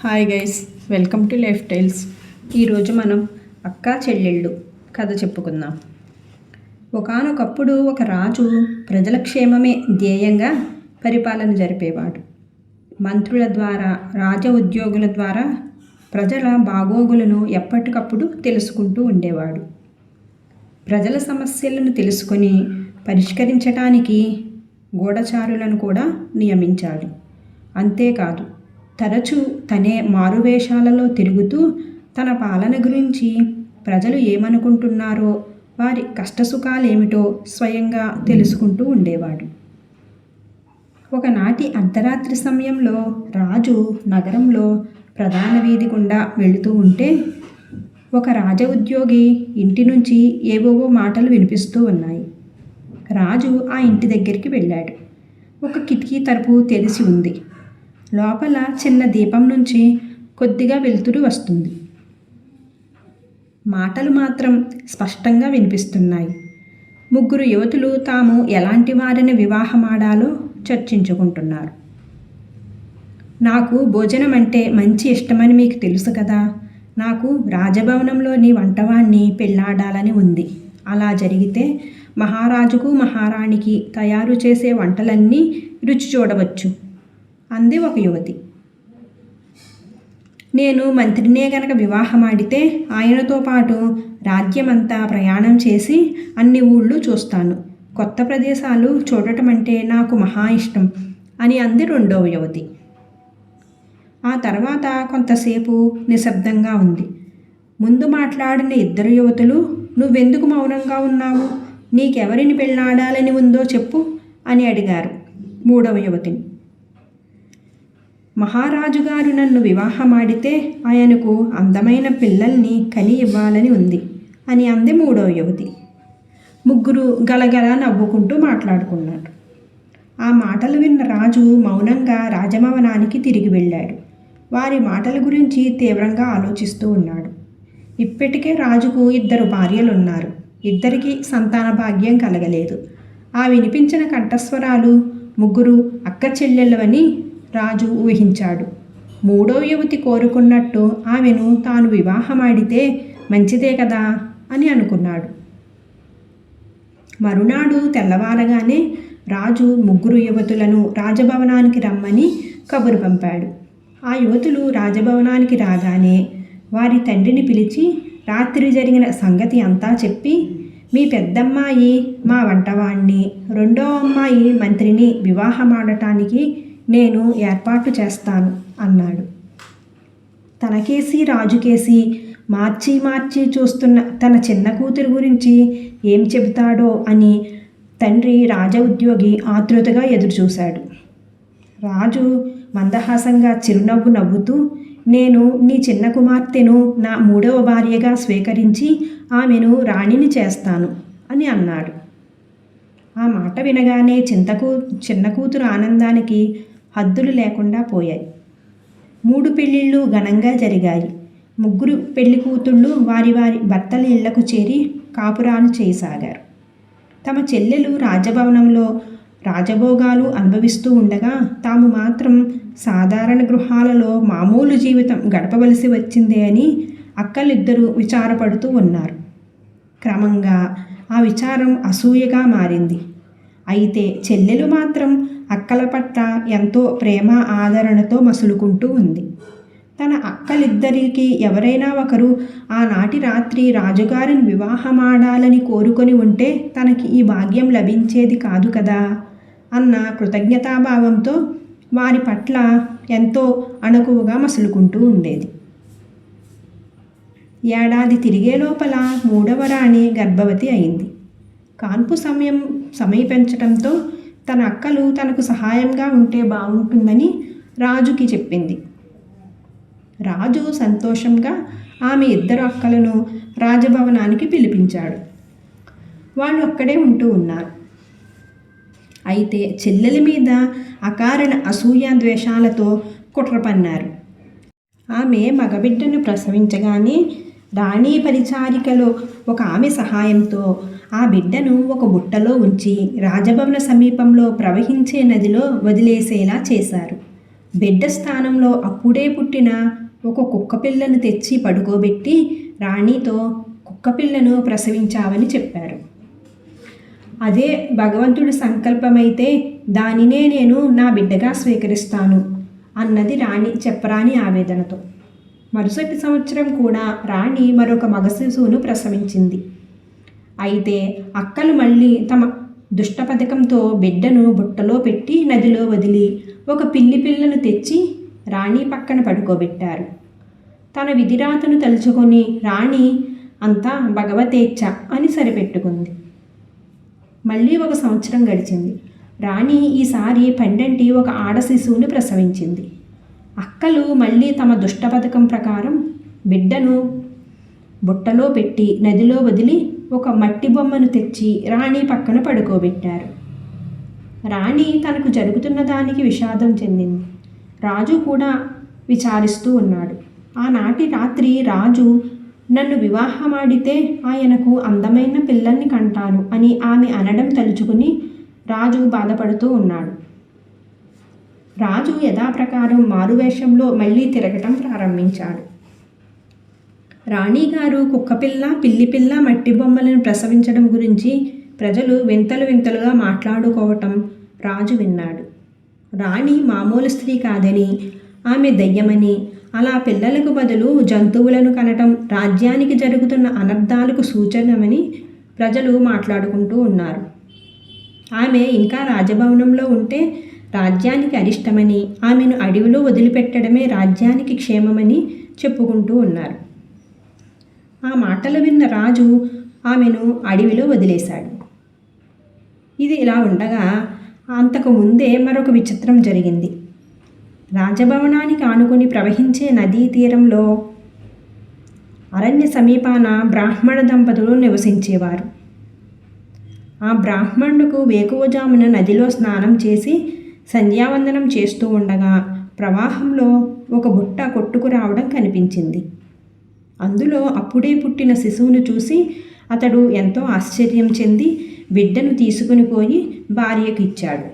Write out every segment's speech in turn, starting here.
Hi guys, welcome to life tiles. ఈరోజు మనం అక్కా చెల్లెళ్ళు కథ చెప్పుకుందాం. ఒకానొకప్పుడు ఒక రాజు ప్రజల క్షేమమే ధ్యేయంగా పరిపాలన జరిపేవాడు. మంత్రుల ద్వారా, రాజ ఉద్యోగుల ద్వారా ప్రజల బాగోగులను ఎప్పటికప్పుడు తెలుసుకుంటూ ఉండేవాడు. ప్రజల సమస్యలను తెలుసుకొని పరిష్కరించటానికి గూఢచారులను కూడా నియమించాడు. అంతేకాదు, తరచూ తనే మారువేషాలలో తిరుగుతూ తన పాలన గురించి, ప్రజలు ఏమనుకుంటున్నారో, వారి కష్టసుఖాలేమిటో స్వయంగా తెలుసుకుంటూ ఉండేవాడు. ఒకనాటి అర్ధరాత్రి సమయంలో రాజు నగరంలో ప్రధాన వీధి గుండా వెళుతూ ఉంటే ఒక రాజ ఉద్యోగి ఇంటి నుంచి ఏవేవో మాటలు వినిపిస్తూ ఉన్నాయి. రాజు ఆ ఇంటి దగ్గరికి వెళ్ళాడు. ఒక కిటికీ తలుపు తెరిచి ఉంది. లోపల చిన్న దీపం నుంచి కొద్దిగా వెలుతురు వస్తుంది. మాటలు మాత్రం స్పష్టంగా వినిపిస్తున్నాయి. ముగ్గురు యువతులు తాము ఎలాంటి వారిని వివాహమాడాలో చర్చించుకుంటున్నారు. నాకు భోజనం అంటే మంచి ఇష్టమని మీకు తెలుసు కదా. నాకు రాజభవనంలోని వంటవాణ్ణి పెళ్ళాడాలని ఉంది. అలా జరిగితే మహారాజుకు, మహారాణికి తయారు చేసే వంటలన్నీ రుచి చూడవచ్చు అంది ఒక యువతి. నేను మంత్రినే గనక వివాహమాడితే ఆయనతో పాటు రాజ్యమంతా ప్రయాణం చేసి అన్ని ఊళ్ళు చూస్తాను. కొత్త ప్రదేశాలు చూడటం అంటే నాకు మహా ఇష్టం అని అంది రెండవ యువతి. ఆ తర్వాత కొంతసేపు నిశ్శబ్దంగా ఉంది. ముందు మాట్లాడిన ఇద్దరు యువతులు, నువ్వెందుకు మౌనంగా ఉన్నావు? నీకెవరిని పెళ్ళాడాలని ఉందో చెప్పు అని అడిగారు మూడవ యువతిని. మహారాజు గారు నన్ను వివాహమాడితే ఆయనకు అందమైన పిల్లల్ని కని ఇవ్వాలని ఉంది అని అంది మూడవ యువతి. ముగ్గురు గలగల నవ్వుకుంటూ మాట్లాడుకున్నారు. ఆ మాటలు విన్న రాజు మౌనంగా రాజభవనానికి తిరిగి వెళ్ళాడు. వారి మాటల గురించి తీవ్రంగా ఆలోచిస్తూ ఉన్నాడు. ఇప్పటికే రాజుకు 2 భార్యలున్నారు. ఇద్దరికీ సంతాన భాగ్యం కలగలేదు. ఆ వినిపించిన కంఠస్వరాలు ముగ్గురు అక్క చెల్లెళ్ళవని రాజు ఊహించాడు. మూడో యువతి కోరుకున్నట్టు ఆమెను తాను వివాహమాడితే మంచిదే కదా అని అనుకున్నాడు. మరునాడు తెల్లవారగానే రాజు ముగ్గురు యువతులను రాజభవనానికి రమ్మని కబురు పంపాడు. ఆ యువతులు రాజభవనానికి రాగానే వారి తండ్రిని పిలిచి రాత్రి జరిగిన సంగతి అంతా చెప్పి, మీ పెద్దమ్మాయి మా వంటవాణ్ణి, రెండో అమ్మాయి మంత్రిని వివాహమాడటానికి నేను ఏర్పాటు చేస్తాను అన్నాడు. తనకేసి రాజుకేసి మార్చి మార్చి చూస్తున్న తన చిన్న కూతురు గురించి ఏం చెబుతాడో అని తండ్రి రాజ ఉద్యోగి ఆతృతగా ఎదురుచూశాడు. రాజు మందహాసంగా చిరునవ్వు నవ్వుతూ, నేను నీ చిన్న కుమార్తెను నా 3వ భార్యగా స్వీకరించి ఆమెను రాణిని చేస్తాను అని అన్నాడు. ఆ మాట వినగానే చిన్న కూతురు ఆనందానికి హద్దులు లేకుండా పోయాయి. 3 పెళ్ళిళ్ళు ఘనంగా జరిగాయి. ముగ్గురు పెళ్లి కూతుళ్ళు వారి వారి భర్తల ఇళ్లకు చేరి కాపురాలు చేయసాగారు. తమ చెల్లెలు రాజభవనంలో రాజభోగాలు అనుభవిస్తూ ఉండగా తాము మాత్రం సాధారణ గృహాలలో మామూలు జీవితం గడపవలసి వచ్చిందే అని అక్కలిద్దరూ విచారపడుతూ ఉన్నారు. క్రమంగా ఆ విచారం అసూయగా మారింది. అయితే చెల్లెలు మాత్రం అక్కల పట్ల ఎంతో ప్రేమ ఆదరణతో మసులుకుంటూ ఉంది. తన అక్కలిద్దరికి ఎవరైనా ఒకరు ఆనాటి రాత్రి రాజుగారిని వివాహమాడాలని కోరుకొని ఉంటే తనకి ఈ భాగ్యం లభించేది కాదు కదా అన్న కృతజ్ఞతాభావంతో వారి పట్ల ఎంతో అణకువగా మసులుకుంటూ ఉండేది. ఏడాది తిరిగే లోపల 3వ రాణి గర్భవతి అయింది. కాన్పు సమీపించడంతో తన అక్కలు తనకు సహాయంగా ఉంటే బాగుంటుందని రాజుకి చెప్పింది. రాజు సంతోషంగా ఆమె 2 అక్కలను రాజభవనానికి పిలిపించాడు. వాళ్ళు అక్కడే ఉంటూ ఉన్నారు. అయితే చెల్లెలి మీద అకారణ అసూయ ద్వేషాలతో కుట్ర పన్నారు. ఆమె మగబిడ్డను ప్రసవించగానే రాణి పరిచారికలో ఒక ఆమె సహాయంతో ఆ బిడ్డను ఒక బుట్టలో ఉంచి రాజభవన సమీపంలో ప్రవహించే నదిలో వదిలేసేలా చేశారు. బిడ్డ స్థానంలో అప్పుడే పుట్టిన ఒక కుక్కపిల్లను తెచ్చి పడుకోబెట్టి రాణితో కుక్కపిల్లను ప్రసవించావని చెప్పారు. అదే భగవంతుడి సంకల్పమైతే దానినే నేను నా బిడ్డగా స్వీకరిస్తాను అన్నది రాణి చెప్పరాని ఆవేదనతో. మరుసటి సంవత్సరం కూడా రాణి మరొక మగ శిశువును ప్రసవించింది. అయితే అక్కలు మళ్ళీ తమ దుష్ట పథకంతో బిడ్డను బుట్టలో పెట్టి నదిలో వదిలి ఒక పిల్లిపిల్లను తెచ్చి రాణి పక్కన పడుకోబెట్టారు. తన విధిరాతను తలుచుకొని రాణి అంతా భగవతేచ్ఛ అని సరిపెట్టుకుంది. మళ్ళీ ఒక సంవత్సరం గడిచింది. రాణి ఈసారి పెండంటి ఒక ఆడ శిశువుని ప్రసవించింది. అక్కలు మళ్ళీ తమ దుష్ట పథకం ప్రకారం బిడ్డను బుట్టలో పెట్టి నదిలో వదిలి ఒక మట్టి బొమ్మను తెచ్చి రాణి పక్కన పడుకోబెట్టారు. రాణి తనకు జరుగుతున్న దానికి విషాదం చెందింది. రాజు కూడా విచారిస్తూ ఉన్నాడు. ఆనాటి రాత్రి రాజు నన్ను వివాహమాడితే ఆయనకు అందమైన పిల్లల్ని కంటాను అని ఆమె అనడం తలుచుకుని రాజు బాధపడుతూ ఉన్నాడు. రాజు యథాప్రకారం మారువేషంలో మళ్ళీ తిరగటం ప్రారంభించాడు. రాణిగారు కుక్కపిల్ల, పిల్లిపిల్ల, మట్టి బొమ్మలను ప్రసవించడం గురించి ప్రజలు వింతలు వింతలుగా మాట్లాడుకోవటం రాజు విన్నాడు. రాణి మామూలు స్త్రీ కాదని, ఆమె దయ్యమని, అలా పిల్లలకు బదులు జంతువులను కనటం రాజ్యానికి జరుగుతున్న అనర్థాలకు సూచనమని ప్రజలు మాట్లాడుకుంటూ ఉన్నారు. ఆమె ఇంకా రాజభవనంలో ఉంటే రాజ్యానికి అరిష్టమని, ఆమెను అడవిలో వదిలిపెట్టడమే రాజ్యానికి క్షేమమని చెప్పుకుంటూ ఉన్నారు. ఆ మాటలు విన్న రాజు ఆమెను అడవిలో వదిలేశాడు. ఇది ఇలా ఉండగా అంతకు ముందే మరొక విచిత్రం జరిగింది. రాజభవనానికి ఆనుకొని ప్రవహించే నదీ తీరంలో అరణ్య సమీపాన బ్రాహ్మణ దంపతులు నివసించేవారు. ఆ బ్రాహ్మణులకు వేకువజామున నదిలో స్నానం చేసి సంధ్యావందనం చేస్తూ ఉండగా ప్రవాహంలో ఒక బుట్ట కొట్టుకు రావడం కనిపించింది. అందులో అప్పుడే పుట్టిన శిశువును చూసి అతడు ఎంతో ఆశ్చర్యం చెంది బిడ్డను తీసుకుని పోయి భార్యకు ఇచ్చాడు.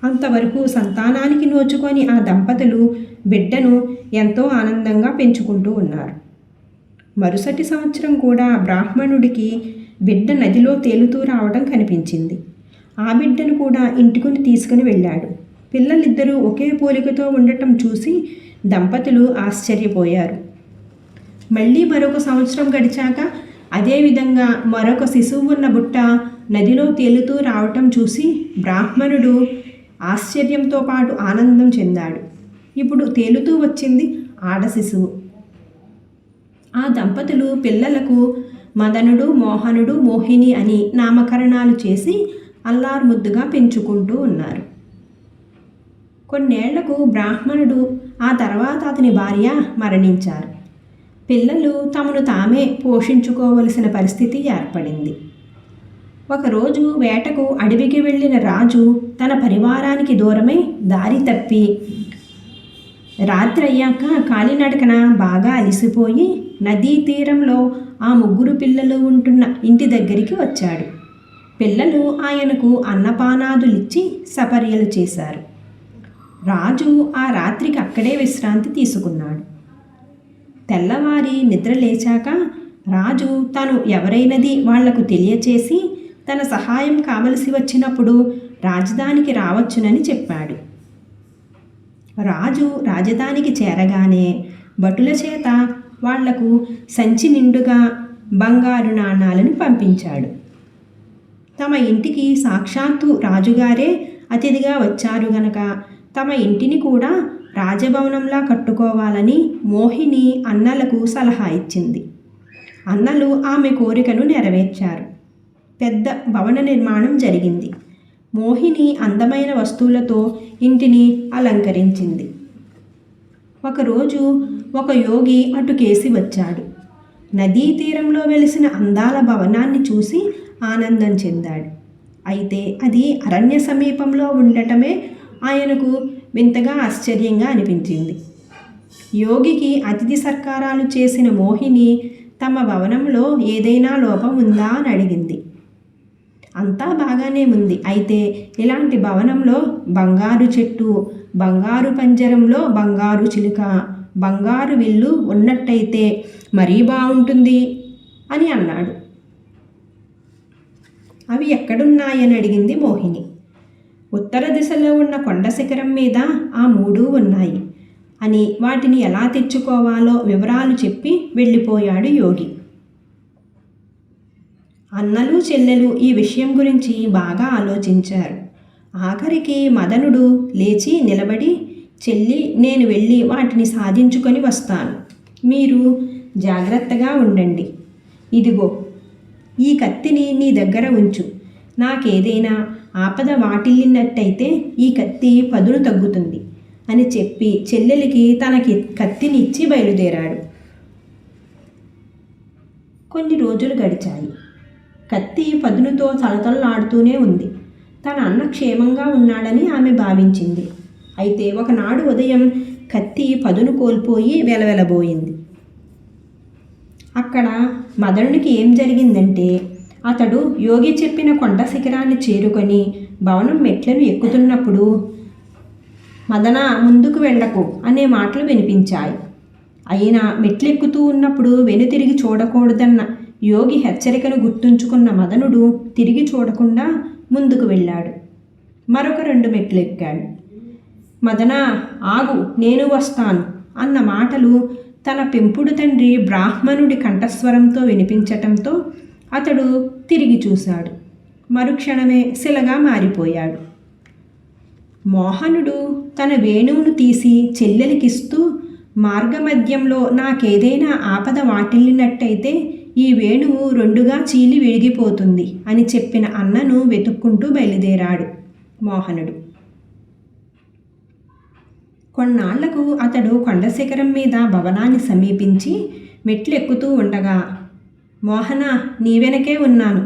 అంతవరకు సంతానానికి నోచుకొని ఆ దంపతులు బిడ్డను ఎంతో ఆనందంగా పెంచుకుంటూ ఉన్నారు. మరుసటి సంవత్సరం కూడా బ్రాహ్మణుడికి బిడ్డ నదిలో తేలుతూ రావడం కనిపించింది. ఆ బిడ్డను కూడా ఇంటికి తీసుకుని వెళ్ళాడు. పిల్లలిద్దరూ ఒకే పోలికతో ఉండటం చూసి దంపతులు ఆశ్చర్యపోయారు. మళ్ళీ మరొక సంవత్సరం గడిచాక అదేవిధంగా మరొక శిశువు ఉన్న బుట్ట నదిలో తేలుతూ రావటం చూసి బ్రాహ్మణుడు ఆశ్చర్యంతో పాటు ఆనందం చెందాడు. ఇప్పుడు తేలుతూ వచ్చింది ఆడ శిశువు. ఆ దంపతులు పిల్లలకు మదనుడు, మోహనుడు, మోహిని అని నామకరణాలు చేసి అల్లారుముద్దుగా పెంచుకుంటూ ఉన్నారు. కొన్నేళ్లకు బ్రాహ్మణుడు, ఆ తర్వాత అతని భార్య మరణించారు. పిల్లలు తమను తామే పోషించుకోవలసిన పరిస్థితి ఏర్పడింది. ఒకరోజు వేటకు అడవికి వెళ్ళిన రాజు తన పరివారానికి దూరమై దారి తప్పి రాత్రి అయ్యాక కాలినడకన బాగా అలిసిపోయి నదీ తీరంలో ఆ ముగ్గురు పిల్లలు ఉంటున్న ఇంటి దగ్గరికి వచ్చాడు. పిల్లలు ఆయనకు అన్నపానాదులిచ్చి సపర్యలు చేశారు. రాజు ఆ రాత్రికి అక్కడే విశ్రాంతి తీసుకున్నాడు. తెల్లవారి నిద్ర లేచాక రాజు తను ఎవరైనది వాళ్లకు తెలియచేసి తన సహాయం కావలసి వచ్చినప్పుడు రాజధానికి రావచ్చునని చెప్పాడు. రాజు రాజధానికి చేరగానే భటుల చేత వాళ్లకు సంచి నిండుగా బంగారు నాణాలను పంపించాడు. తమ ఇంటికి సాక్షాత్తు రాజుగారే అతిథిగా వచ్చారు గనక తమ ఇంటిని కూడా రాజభవనంలా కట్టుకోవాలని మోహిని అన్నలకు సలహా ఇచ్చింది. అన్నలు ఆమె కోరికను నెరవేర్చారు. పెద్ద భవన నిర్మాణం జరిగింది. మోహిని అందమైన వస్తువులతో ఇంటిని అలంకరించింది. ఒకరోజు ఒక యోగి అటుకేసి వచ్చాడు. నదీ తీరంలో వెలిసిన అందాల భవనాన్ని చూసి ఆనందం చెందాడు. అయితే అది అరణ్య సమీపంలో ఉండటమే ఆయనకు వింతగా ఆశ్చర్యంగా అనిపించింది. యోగికి అతిథి సత్కారాలు చేసిన మోహిని తమ భవనంలో ఏదైనా లోపం ఉందా అని అడిగింది. అంతా బాగానే ఉంది, అయితే ఇలాంటి భవనంలో బంగారు చెట్టు, బంగారు పంజరంలో బంగారు చిలుక, బంగారు విల్లు ఉన్నట్టయితే మరీ బాగుంటుంది అని అన్నాడు. అవి ఎక్కడున్నాయని అడిగింది మోహిని. ఉత్తర దిశలో ఉన్న కొండ శిఖరం మీద ఆ 3 ఉన్నాయి అని వాటిని ఎలా తెచ్చుకోవాలో వివరాలు చెప్పి వెళ్ళిపోయాడు యోగి. అన్నలు చెల్లెలు ఈ విషయం గురించి బాగా ఆలోచించారు. ఆఖరికి మదనుడు లేచి నిలబడి, చెల్లి, నేను వెళ్ళి వాటిని సాధించుకొని వస్తాను. మీరు జాగ్రత్తగా ఉండండి. ఇదిగో ఈ కత్తిని నీ దగ్గర ఉంచు. నాకేదైనా ఆపద వాటిల్లినట్టయితే ఈ కత్తి పదును తగ్గుతుంది అని చెప్పి చెల్లెలికి తనకి కత్తినిచ్చి బయలుదేరాడు. కొన్ని రోజులు గడిచాయి. కత్తి పదునుతో తలతలలాడుతూనే ఉంది. తన అన్న క్షేమంగా ఉన్నాడని ఆమె భావించింది. అయితే ఒకనాడు ఉదయం కత్తి పదును కోల్పోయి వెలవెలబోయింది. అక్కడ మదనుడికి ఏం జరిగిందంటే, అతడు యోగి చెప్పిన కొండ శిఖరాన్ని చేరుకొని భవనం మెట్లను ఎక్కుతున్నప్పుడు మదన ముందుకు వెళ్ళకు అనే మాటలు వినిపించాయి. అయినా మెట్లెక్కుతూ ఉన్నప్పుడు వెనుతిరిగి చూడకూడదన్న యోగి హెచ్చరికను గుర్తుంచుకున్న మదనుడు తిరిగి చూడకుండా ముందుకు వెళ్ళాడు. మరొక 2 మెట్లు ఎక్కాడు. మదన, ఆగు, నేను వస్తాను అన్న మాటలు తన పెంపుడు తండ్రి బ్రాహ్మణుడి కంఠస్వరంతో వినిపించటంతో అతడు తిరిగి చూశాడు. మరుక్షణమే శిలగా మారిపోయాడు. మోహనుడు తన వేణువును తీసి చెల్లెలికిస్తూ, మార్గమధ్యంలో నాకేదైనా ఆపద వాటిల్లినట్టయితే ఈ వేణువు 2గా చీలి విరిగిపోతుంది అని చెప్పిన అన్నను వెతుక్కుంటూ బయలుదేరాడు మోహనుడు. కొన్నాళ్లకు అతడు కొండశిఖరం మీద భవనాన్ని సమీపించి మెట్లు ఎక్కుతూ ఉండగా, మోహన, నీ వెనకే ఉన్నాను,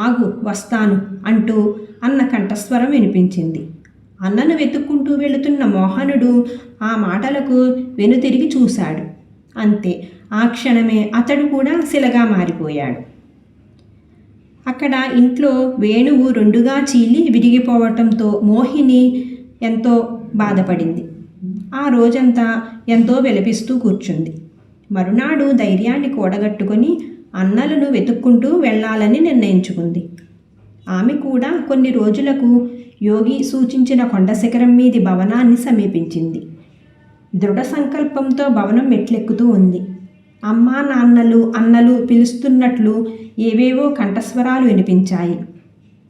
ఆగు, వస్తాను అంటూ అన్న కంఠస్వరం వినిపించింది. అన్నను వెతుక్కుంటూ వెళుతున్న మోహనుడు ఆ మాటలకు వెనుతిరిగి చూశాడు. అంతే, ఆ క్షణమే అతడు కూడా శిలగా మారిపోయాడు. అక్కడ ఇంట్లో వేణువు 2గా చీలి విరిగిపోవటంతో మోహిని ఎంతో బాధపడింది. ఆ రోజంతా ఎంతో విలపిస్తూ కూర్చుంది. మరునాడు ధైర్యాన్ని కూడగట్టుకొని అన్నలను వెతుక్కుంటూ వెళ్ళాలని నిర్ణయించుకుంది. ఆమె కూడా కొన్ని రోజులకు యోగి సూచించిన కొండశిఖరం మీది భవనాన్ని సమీపించింది. దృఢ సంకల్పంతో భవనం మెట్లెక్కుతూ ఉంది. అమ్మా నాన్నలు, అన్నలు పిలుస్తున్నట్లు ఏవేవో కంఠస్వరాలు వినిపించాయి.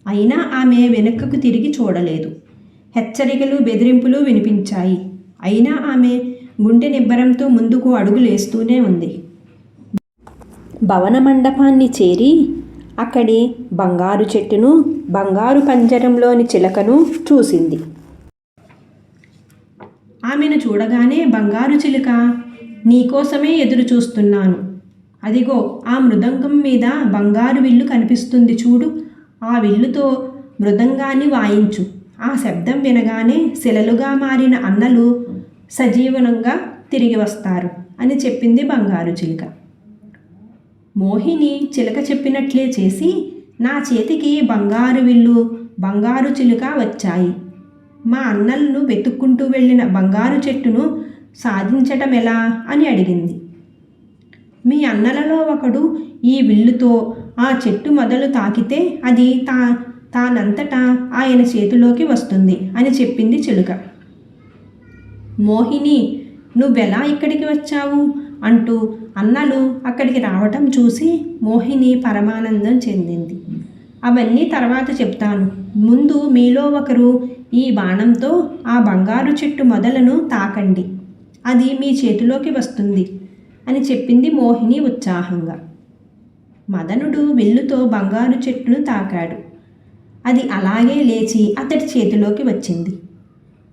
అయినా ఆమె వెనుకకు తిరిగి చూడలేదు. హెచ్చరికలు, బెదిరింపులు వినిపించాయి. అయినా ఆమె గుండె నిబ్బరంతో ముందుకు అడుగులేస్తూనే ఉంది. భవన మండపాన్ని చేరి అక్కడి బంగారు చెట్టును, బంగారు పంజరంలోని చిలకను చూసింది. ఆమెను చూడగానే, బంగారు చిలుక, నీకోసమే ఎదురు చూస్తున్నాను. అదిగో ఆ మృదంగం మీద బంగారు విల్లు కనిపిస్తుంది చూడు. ఆ విల్లుతో మృదంగాన్ని వాయించు. ఆ శబ్దం వినగానే శిలలుగా మారిన అన్నలు సజీవనంగా తిరిగి వస్తారు అని చెప్పింది బంగారు చిలుక. మోహిని చిలక చెప్పినట్లే చేసి నా చేతికి బంగారు విల్లు, బంగారు చిలుక వచ్చాయి. మా అన్నలను వెతుక్కుంటూ వెళ్ళిన బంగారు చెట్టును సాధించటం ఎలా అని అడిగింది. మీ అన్నలలో ఒకడు ఈ విల్లుతో ఆ చెట్టు మొదలు తాకితే అది తానంతటా ఆయన చేతిలోకి వస్తుంది అని చెప్పింది చిలుక. మోహిని, నువ్వెలా ఇక్కడికి వచ్చావు అంటూ అన్నలు అక్కడికి రావటం చూసి మోహిని పరమానందం చెందింది. అవన్నీ తర్వాత చెప్తాను. ముందు మీలో ఒకరు ఈ బాణంతో ఆ బంగారు చెట్టు మొదలను తాకండి, అది మీ చేతిలోకి వస్తుంది అని చెప్పింది మోహిని ఉత్సాహంగా. మదనుడు విల్లుతో బంగారు చెట్టును తాకాడు. అది అలాగే లేచి అతడి చేతిలోకి వచ్చింది.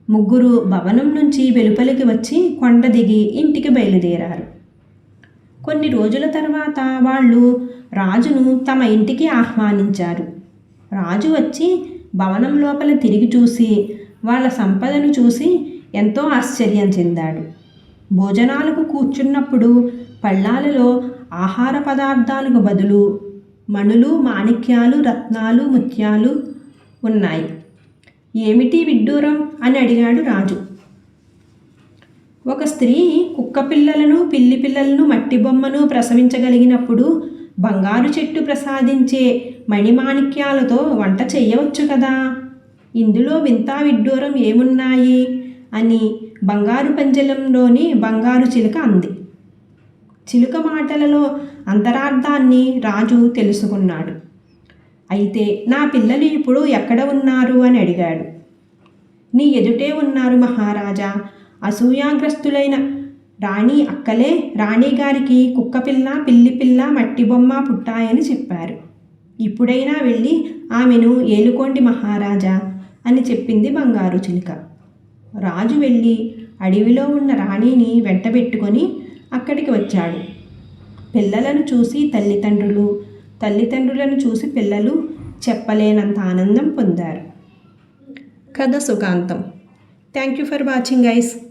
ముగ్గురు భవనం నుంచి వెలుపలికి వచ్చి కొండ దిగి ఇంటికి బయలుదేరారు. కొన్ని రోజుల తర్వాత వాళ్ళు రాజును తమ ఇంటికి ఆహ్వానించారు. రాజు వచ్చి భవనం లోపల తిరిగి చూసి వాళ్ళ సంపదను చూసి ఎంతో ఆశ్చర్యం చెందాడు. భోజనాలకు కూర్చున్నప్పుడు పళ్ళాలలో ఆహార పదార్థాలకు బదులు మణులు, మాణిక్యాలు, రత్నాలు, ముత్యాలు ఉన్నాయి. ఏమిటి విడ్డూరం అని అడిగాడు రాజు. ఒక స్త్రీ కుక్క పిల్లలను పిల్లి పిల్లలను మట్టి బొమ్మను ప్రసవించగలిగినప్పుడు బంగారు చెట్టు ప్రసాదించే మణిమాణిక్యాలతో వంట చెయ్యవచ్చు కదా. ఇందులో వింత విడ్డూరం ఏమున్నాయి అని బంగారు పంజరంలోని బంగారు చిలుక అంది. చిలుక మాటలలో అంతరార్థాన్ని రాజు తెలుసుకున్నాడు. అయితే నా పిల్లలు ఇప్పుడు ఎక్కడ ఉన్నారు అని అడిగాడు. నీ ఎదుటే ఉన్నారు మహారాజా. అసూయాగ్రస్తులైన రాణి అక్కలే రాణిగారికి కుక్కపిల్ల పిల్లి పిల్ల మట్టి బొమ్మ పుట్టాయని చెప్పారు. ఇప్పుడైనా వెళ్ళి ఆమెను ఏలుకోండి మహారాజా అని చెప్పింది బంగారు చిలుక. రాజు వెళ్ళి అడవిలో ఉన్న రాణిని వెంటబెట్టుకొని అక్కడికి వచ్చాడు. పిల్లలను చూసి తల్లిదండ్రులు, తల్లిదండ్రులను చూసి పిల్లలు చెప్పలేనంత ఆనందం పొందారు. కథ సుఖాంతం. Thank you for watching guys.